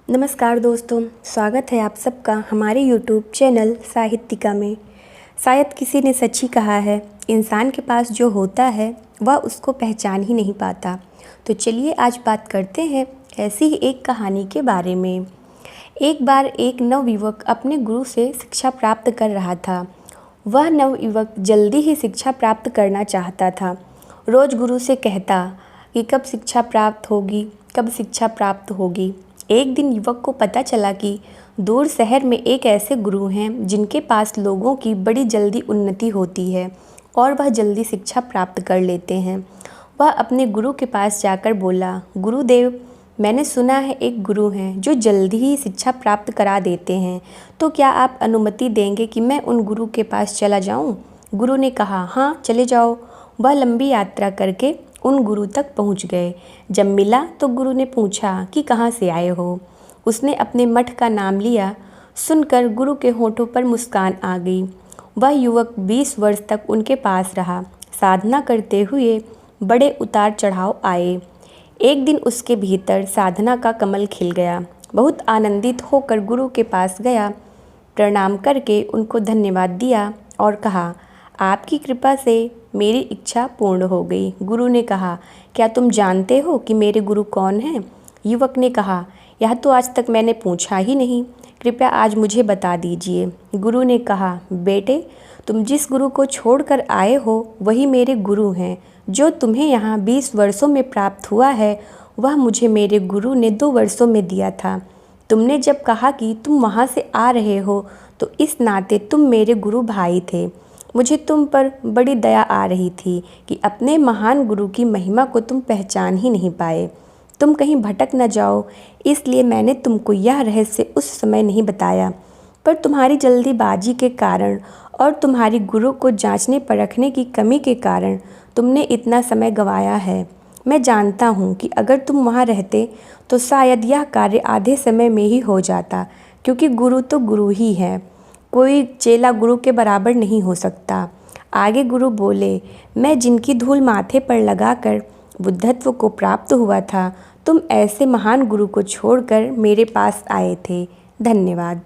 नमस्कार दोस्तों, स्वागत है आप सबका हमारे YouTube चैनल साहित्यिका में। शायद किसी ने सच ही कहा है, इंसान के पास जो होता है वह उसको पहचान ही नहीं पाता। तो चलिए आज बात करते हैं ऐसी ही एक कहानी के बारे में। एक बार एक नवयुवक अपने गुरु से शिक्षा प्राप्त कर रहा था। वह नवयुवक जल्दी ही शिक्षा प्राप्त करना चाहता था। रोज़ गुरु से कहता कि कब शिक्षा प्राप्त होगी, कब शिक्षा प्राप्त होगी। एक दिन युवक को पता चला कि दूर शहर में एक ऐसे गुरु हैं जिनके पास लोगों की बड़ी जल्दी उन्नति होती है और वह जल्दी शिक्षा प्राप्त कर लेते हैं। वह अपने गुरु के पास जाकर बोला, गुरुदेव, मैंने सुना है एक गुरु हैं जो जल्दी ही शिक्षा प्राप्त करा देते हैं, तो क्या आप अनुमति देंगे कि मैं उन गुरु के पास चला जाऊं? गुरु ने कहा, हाँ चले जाओ। वह लंबी यात्रा करके उन गुरु तक पहुंच गए। जब मिला तो गुरु ने पूछा कि कहाँ से आए हो। उसने अपने मठ का नाम लिया। सुनकर गुरु के होठों पर मुस्कान आ गई। वह युवक 20 वर्ष तक उनके पास रहा। साधना करते हुए बड़े उतार चढ़ाव आए। एक दिन उसके भीतर साधना का कमल खिल गया। बहुत आनंदित होकर गुरु के पास गया, प्रणाम करके उनको धन्यवाद दिया और कहा, आपकी कृपा से मेरी इच्छा पूर्ण हो गई। गुरु ने कहा, क्या तुम जानते हो कि मेरे गुरु कौन हैं? युवक ने कहा, यह तो आज तक मैंने पूछा ही नहीं, कृपया आज मुझे बता दीजिए। गुरु ने कहा, बेटे, तुम जिस गुरु को छोड़कर आए हो वही मेरे गुरु हैं। जो तुम्हें यहाँ 20 वर्षों में प्राप्त हुआ है वह मुझे मेरे गुरु ने 2 वर्षों में दिया था। तुमने जब कहा कि तुम वहाँ से आ रहे हो तो इस नाते तुम मेरे गुरु भाई थे। मुझे तुम पर बड़ी दया आ रही थी कि अपने महान गुरु की महिमा को तुम पहचान ही नहीं पाए। तुम कहीं भटक न जाओ, इसलिए मैंने तुमको यह रहस्य उस समय नहीं बताया, पर तुम्हारी जल्दीबाजी के कारण और तुम्हारी गुरु को जांचने परखने की कमी के कारण तुमने इतना समय गंवाया है। मैं जानता हूँ कि अगर तुम वहाँ रहते तो शायद यह कार्य आधे समय में ही हो जाता, क्योंकि गुरु तो गुरु ही है। कोई चेला गुरु के बराबर नहीं हो सकता। आगे गुरु बोले, मैं जिनकी धूल माथे पर लगाकर बुद्धत्व को प्राप्त हुआ था, तुम ऐसे महान गुरु को छोड़कर मेरे पास आए थे। धन्यवाद।